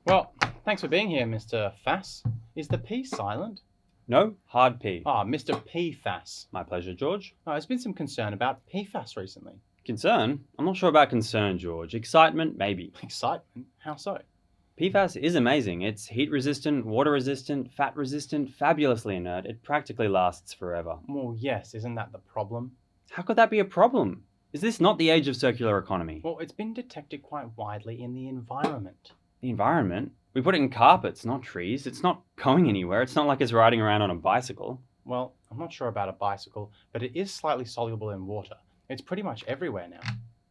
Well, thanks for being here, Mr. Fass. Is the P silent? No, hard P. Mr. PFAS. My pleasure, George. There's been some concern about PFAS recently. Concern? I'm not sure about concern, George. Excitement, maybe. Excitement? How so? PFAS is amazing. It's heat resistant, water resistant, fat resistant, fabulously inert. It practically lasts forever. Well, yes, isn't that the problem? How could that be a problem? Is this not the age of circular economy? Well, it's been detected quite widely in the environment. The environment? We put it in carpets, not trees. It's not going anywhere. It's not like it's riding around on a bicycle. Well, I'm not sure about a bicycle, but it is slightly soluble in water. It's pretty much everywhere now.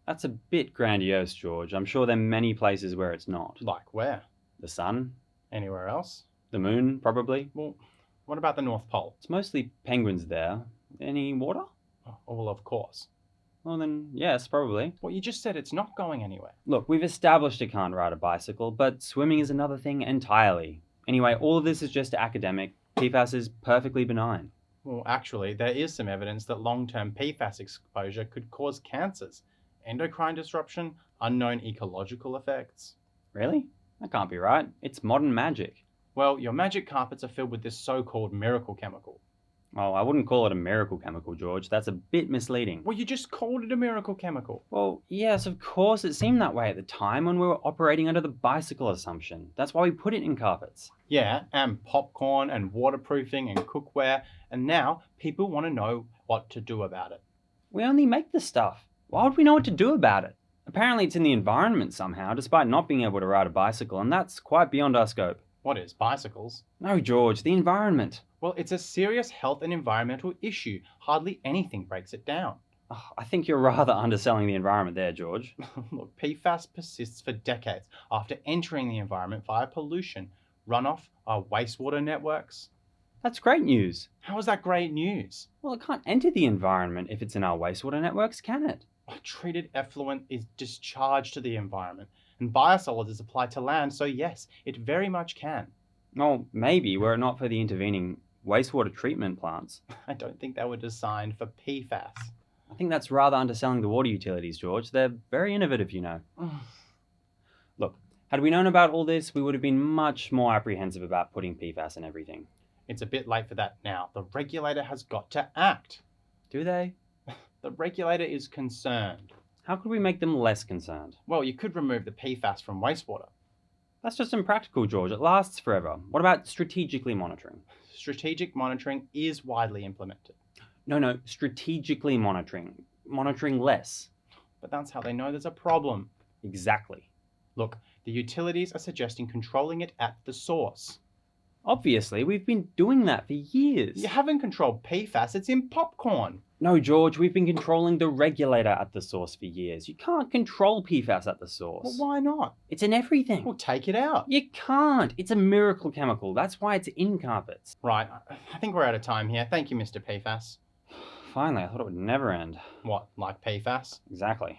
That's a bit grandiose, George. I'm sure there are many places where it's not. Like where? The sun? Anywhere else? The moon, probably. Well, what about the North Pole? It's mostly penguins there. Any water? Oh, well, of course. Well then, yes, probably. Well, you just said it's not going anywhere. Look, we've established it can't ride a bicycle, but swimming is another thing entirely. Anyway, all of this is just academic. PFAS is perfectly benign. Well, actually, there is some evidence that long-term PFAS exposure could cause cancers, endocrine disruption, unknown ecological effects. Really? That can't be right. It's modern magic. Well, your magic carpets are filled with this so-called miracle chemical. Well, I wouldn't call it a miracle chemical, George. That's a bit misleading. Well, you just called it a miracle chemical. Well, yes, of course, it seemed that way at the time when we were operating under the bicycle assumption. That's why we put it in carpets. Yeah, and popcorn and waterproofing and cookware, and now people want to know what to do about it. We only make the stuff. Why would we know what to do about it? Apparently it's in the environment somehow, despite not being able to ride a bicycle, and that's quite beyond our scope. What is bicycles? No, George, the environment. Well, it's a serious health and environmental issue. Hardly anything breaks it down. Oh, I think you're rather underselling the environment there, George. Look, PFAS persists for decades after entering the environment via pollution, runoff, our wastewater networks. That's great news. How is that great news? Well, it can't enter the environment if it's in our wastewater networks, can it? Treated effluent is discharged to the environment, and biosolids is applied to land, so yes, it very much can. Well, maybe, were it not for the intervening wastewater treatment plants. I don't think they were designed for PFAS. I think that's rather underselling the water utilities, George. They're very innovative, you know. Look, had we known about all this, we would have been much more apprehensive about putting PFAS in everything. It's a bit late for that now. The regulator has got to act. Do they? The regulator is concerned. How could we make them less concerned? Well, you could remove the PFAS from wastewater. That's just impractical, George. It lasts forever. What about strategically monitoring? Strategic monitoring is widely implemented. No, strategically monitoring. Monitoring less. But that's how they know there's a problem. Exactly. Look, the utilities are suggesting controlling it at the source. Obviously, we've been doing that for years. You haven't controlled PFAS, it's in popcorn. No, George, we've been controlling the regulator at the source for years. You can't control PFAS at the source. Well, why not? It's in everything. Well, take it out. You can't. It's a miracle chemical. That's why it's in carpets. Right, I think we're out of time here. Thank you, Mr. PFAS. Finally, I thought it would never end. What, like PFAS? Exactly.